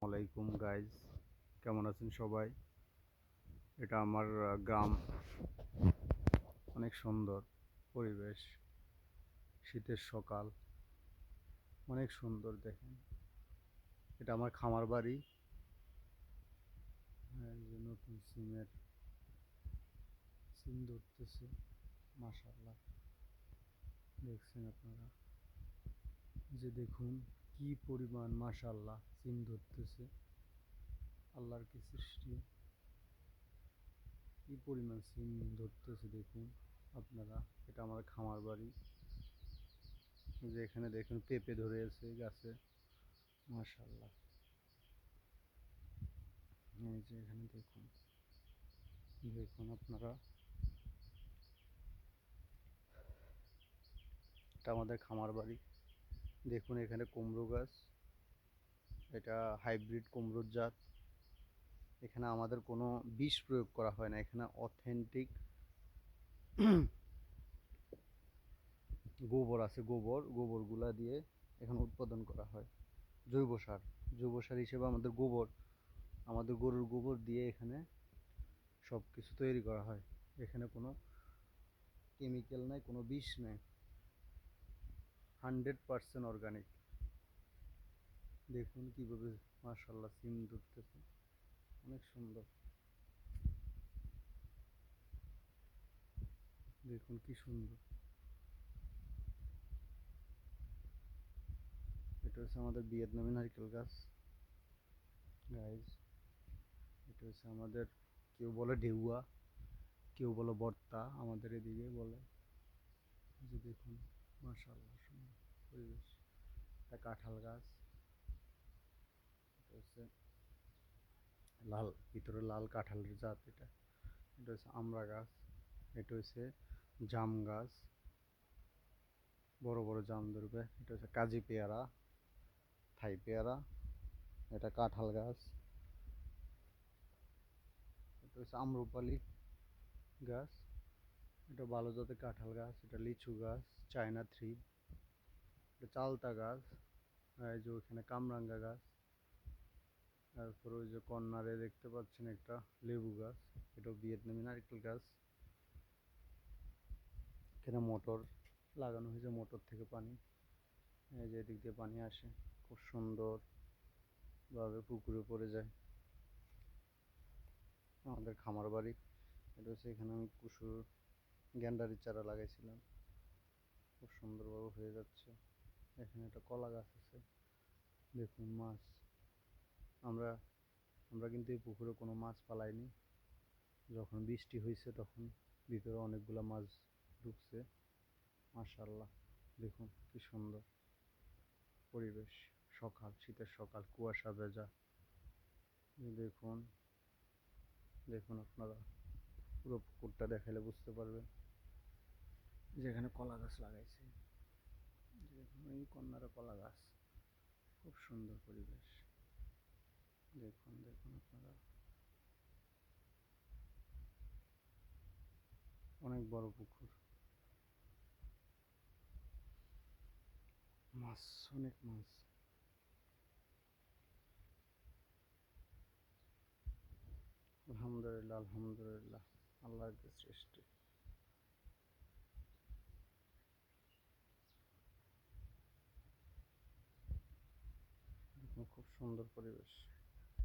আলাইকুম গাইজ, কেমন আছেন সবাই? এটা আমার গ্রাম। অনেক সুন্দর পরিবেশ, শীতের সকাল, অনেক সুন্দর। দেখেন, এটা আমার খামার বাড়ি। এই যে নতুন সিম ধরতেছে, মাশাআল্লাহ। দেখছেন আপনারা, যে দেখুন কি পরিমাণ, মাশাআল্লাহ, সিম ধরতেছে। আল্লাহর কি সৃষ্টি, কি পরিমাণ সিম ধরতেছে দেখুন আপনারা। এটা আমার খামার বাড়ি। যে এখানে দেখুন পেঁপে ধরে আছে গাছে, মাশাআল্লাহ। এই যে এখানে দেখুন, দেখুন আপনারা, এটা আমাদের খামার বাড়ি। দেখুন এখানে কুমড়ো গাছ, এটা হাইব্রিড কুমড়োর জাত। এখানে আমাদের কোনো বিষ প্রয়োগ করা হয় না, এখানে অথেন্টিক গোবর আছে, গোবরগুলা দিয়ে এখানে উৎপাদন করা হয়। জৈব সার, জৈব সার হিসেবে আমাদের গরুর গোবর দিয়ে এখানে সব কিছু তৈরি করা হয়। এখানে কোনো কেমিক্যাল নাই, কোনো বিষ নাই, 100% অর্গানিক। দেখুন কিভাবে, মাশাআল্লাহ, সিম ধরতেছে, অনেক সুন্দর। দেখুন কি সুন্দর। এটা হচ্ছে আমাদের ভিয়েতনামি নারকেল গাছ গাইজ। এটা হচ্ছে আমাদের, কেউ বলে ঢেউয়া, কেউ বলে বর্তা, আমাদের এদিকে বলে। যে দেখুন, মাশাআল্লাহ, সুন্দর পরিবেশ। এটা কাঁঠাল গাছ, এটা হচ্ছে লাল, ভিতরে লাল কাঁঠালের জাত এটা। এটা হচ্ছে আমড়া গাছ, এটা হচ্ছে জাম গাছ, বড় বড় জাম ধরবে। এটা হচ্ছে কাজি পেয়ারা, থাই পেয়ারা। এটা কাঁঠাল গাছ, এটা হচ্ছে আম্রপালি গাছ, এটা ভালো জাতের কাঁঠাল গাছ। এটা লিচু গাছ, চায়না থ্রি। এটা চালতা গাছ। এই যে ওইখানে কামরাঙ্গা গাছ। তারপর ওই যে কর্নারে দেখতে পাচ্ছেন একটা লেবু গাছ, এটাও ভিয়েতনামি নারকেল গাছ। এখানে মোটর লাগানো হয়েছে, মোটর থেকে পানি, এই যে এদিক দিয়ে পানি আসে, খুব সুন্দরভাবে পুকুরে পড়ে যায়। আমাদের খামার বাড়ি। এটা হচ্ছে, এখানে আমি কুসুর গ্যান্ডারির চারা লাগাইছিলাম, খুব সুন্দরভাবে হয়ে যাচ্ছে। এখানে একটা কলা গাছ আছে। দেখুন মাছ, আমরা আমরা কিন্তু এই পুকুরে কোনো মাছ পালাইনি। যখন বৃষ্টি হয়েছে তখন ভিতরে অনেকগুলো মাছ ঢুকছে, মাশাআল্লাহ। দেখুন কি সুন্দর পরিবেশ, সকাল, শীতের সকাল, কুয়াশা ভেজা। দেখুন, দেখুন আপনারা, পুরো পুকুরটা দেখাইলে বুঝতে পারবেন। যেখানে কলা গাছ লাগাইছে, দেখুন এই কন্যারা কলা গাছ, খুব সুন্দর পরিবেশ। দেখুন, দেখুন আপনারা, অনেক বড় পুকুর, মাছ, অনেক মাছ। আলহামদুলিল্লাহ, আলহামদুলিল্লাহ, আল্লাহর সৃষ্টি। দেখুন খুব সুন্দর পরিবেশ।